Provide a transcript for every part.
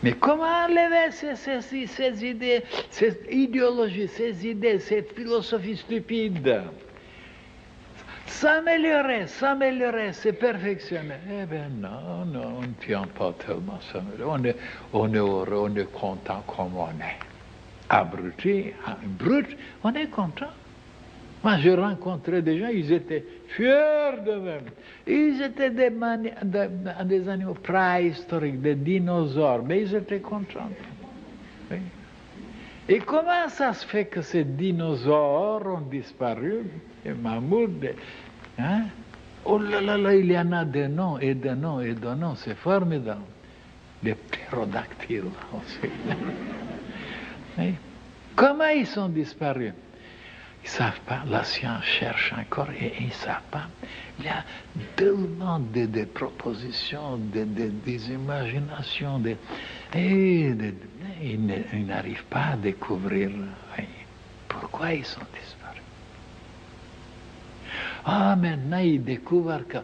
Mais comment enlever ces idées, ces idéologies, ces idées, cette philosophie stupide? S'améliorer, se perfectionner. Eh bien non, on ne tient pas tellement s'améliorer. On est heureux, on est content comme on est. Abruti, brut, on est content. Moi, j'ai rencontré des gens, ils étaient fiers d'eux-mêmes. Ils étaient des animaux préhistoriques, des dinosaures, mais ils étaient contents. Oui. Et comment ça se fait que ces dinosaures ont disparu, les mammouths, hein? Oh là là là, il y en a des noms et des noms et des noms, c'est formidable. Les ptérodactyles aussi. Oui. Comment ils sont disparus? Ils ne savent pas, la science cherche encore et ils ne savent pas. Il y a tellement de propositions, des imaginations, ils n'arrivent pas à découvrir pourquoi ils sont disparus. Ah, maintenant ils découvrent que,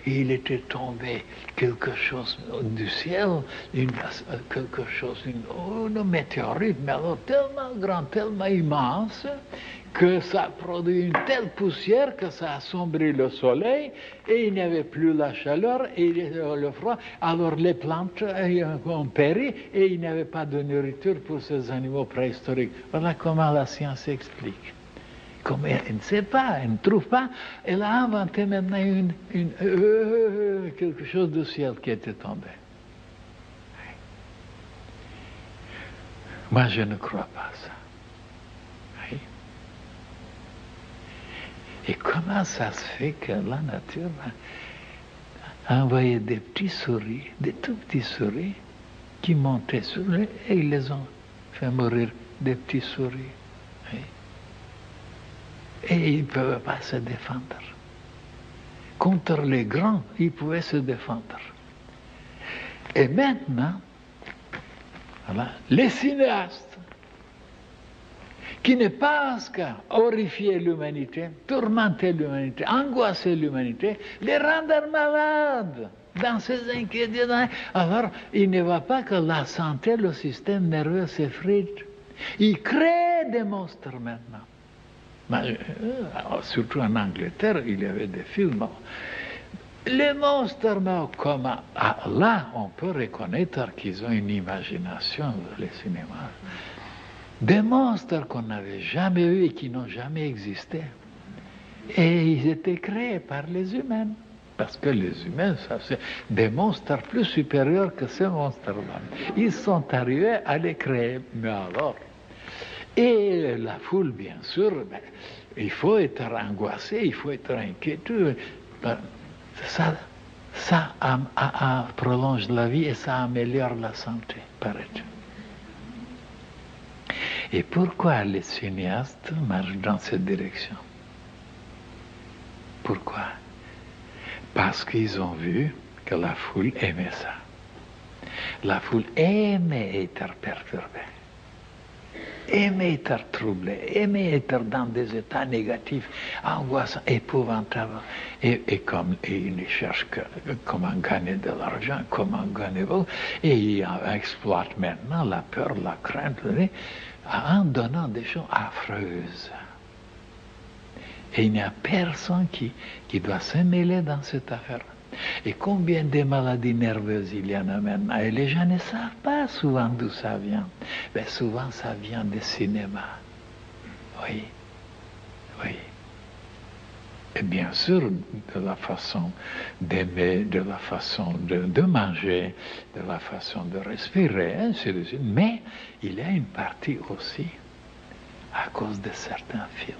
il était tombé quelque chose du ciel, quelque chose, une météorite, mais alors tellement grand, tellement immense, que ça produit une telle poussière que ça assombrit le soleil et il n'y avait plus la chaleur et le froid. Alors les plantes ont péri et il n'y avait pas de nourriture pour ces animaux préhistoriques. Voilà comment la science explique. Comme elle ne sait pas, elle ne trouve pas, elle a inventé maintenant quelque chose du ciel qui était tombé. Moi, je ne crois pas ça. Et comment ça se fait que la nature a envoyé des petits souris, des tout petits souris, qui montaient sur eux et ils les ont fait mourir, des petits souris. Oui. Et ils ne peuvent pas se défendre. Contre les grands, ils pouvaient se défendre. Et maintenant, voilà, les cinéastes, qui ne pensent qu'à horrifier l'humanité, tourmenter l'humanité, angoisser l'humanité, les rendre malades dans ces inquiétudes. Alors, il ne voit pas que la santé, le système nerveux s'effrite. Ils créent des monstres maintenant. Mais, surtout en Angleterre, il y avait des films. Les monstres, comment là, on peut reconnaître qu'ils ont une imagination, les cinémas. Des monstres qu'on n'avait jamais vus et qui n'ont jamais existé. Et ils étaient créés par les humains. Parce que les humains, ça c'est des monstres plus supérieurs que ces monstres-là. Ils sont arrivés à les créer. Mais alors, et la foule, bien sûr, il faut être angoissé, il faut être inquiet. Ça prolonge la vie et ça améliore la santé, paraît-il. Et pourquoi les cinéastes marchent dans cette direction? Pourquoi? Parce qu'ils ont vu que la foule aimait ça. La foule aimait être perturbée, aimait être troublée, aimait être dans des états négatifs, angoissants, épouvantables. Et ils cherchent comment gagner de l'argent, comment gagner... Et ils exploitent maintenant la peur, la crainte, en donnant des choses affreuses. Et il n'y a personne qui doit se mêler dans cette affaire. Et combien de maladies nerveuses il y en a maintenant? Et les gens ne savent pas souvent d'où ça vient. Mais souvent, ça vient du cinéma. Oui, oui. Et bien sûr, de la façon d'aimer, de la façon de manger, de la façon de respirer, ainsi de suite. Mais il y a une partie aussi à cause de certains films.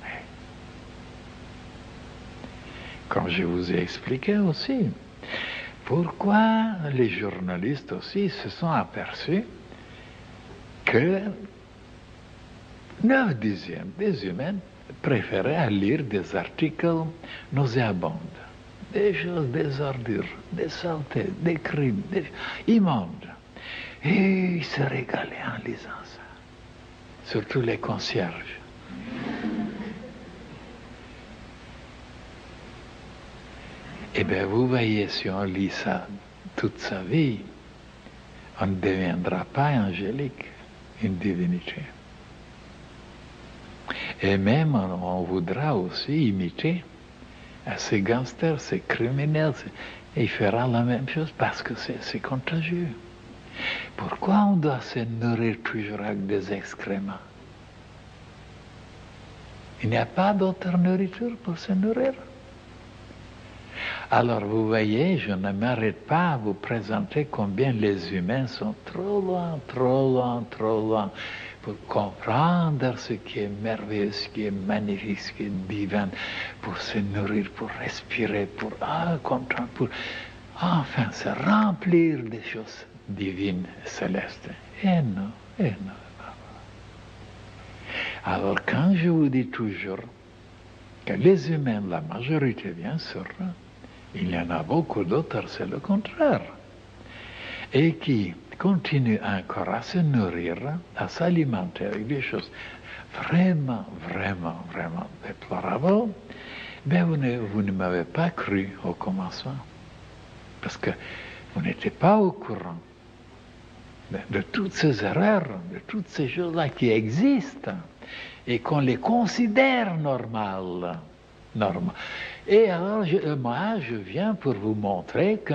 Oui. Comme je vous ai expliqué aussi, pourquoi les journalistes aussi se sont aperçus que 9/10 des humains préféraient à lire des articles nauséabonds, des choses, des ordures, des saletés, des crimes, immondes. Et ils se régalaient en lisant ça. Surtout les concierges. Eh bien, vous voyez, si on lit ça toute sa vie, on ne deviendra pas angélique, une divinité. Et même on voudra aussi imiter ces gangsters, ces criminels, et il fera la même chose parce que c'est contagieux. Pourquoi on doit se nourrir toujours avec des excréments? Il n'y a pas d'autre nourriture pour se nourrir. Alors vous voyez, je ne m'arrête pas à vous présenter combien les humains sont trop loin pour comprendre ce qui est merveilleux, ce qui est magnifique, ce qui est divin, pour se nourrir, pour respirer, pour comprendre, pour enfin se remplir des choses divines, célestes. Et non, et non. Alors quand je vous dis toujours que les humains, la majorité bien sûr, il y en a beaucoup d'autres, c'est le contraire, et qui continuent encore à se nourrir, à s'alimenter avec des choses vraiment déplorables, ben vous ne m'avez pas cru au commencement, parce que vous n'étiez pas au courant de toutes ces erreurs, de toutes ces choses-là qui existent, et qu'on les considère normales. Et alors, moi, je viens pour vous montrer que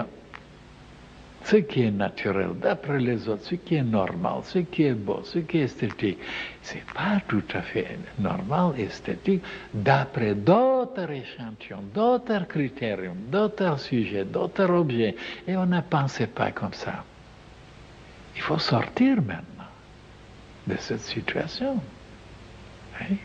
ce qui est naturel d'après les autres, ce qui est normal, ce qui est beau, ce qui est esthétique, c'est pas tout à fait normal, esthétique, d'après d'autres échantillons, d'autres critériums, d'autres sujets, d'autres objets. Et on ne pensait pas comme ça. Il faut sortir maintenant de cette situation. Hein?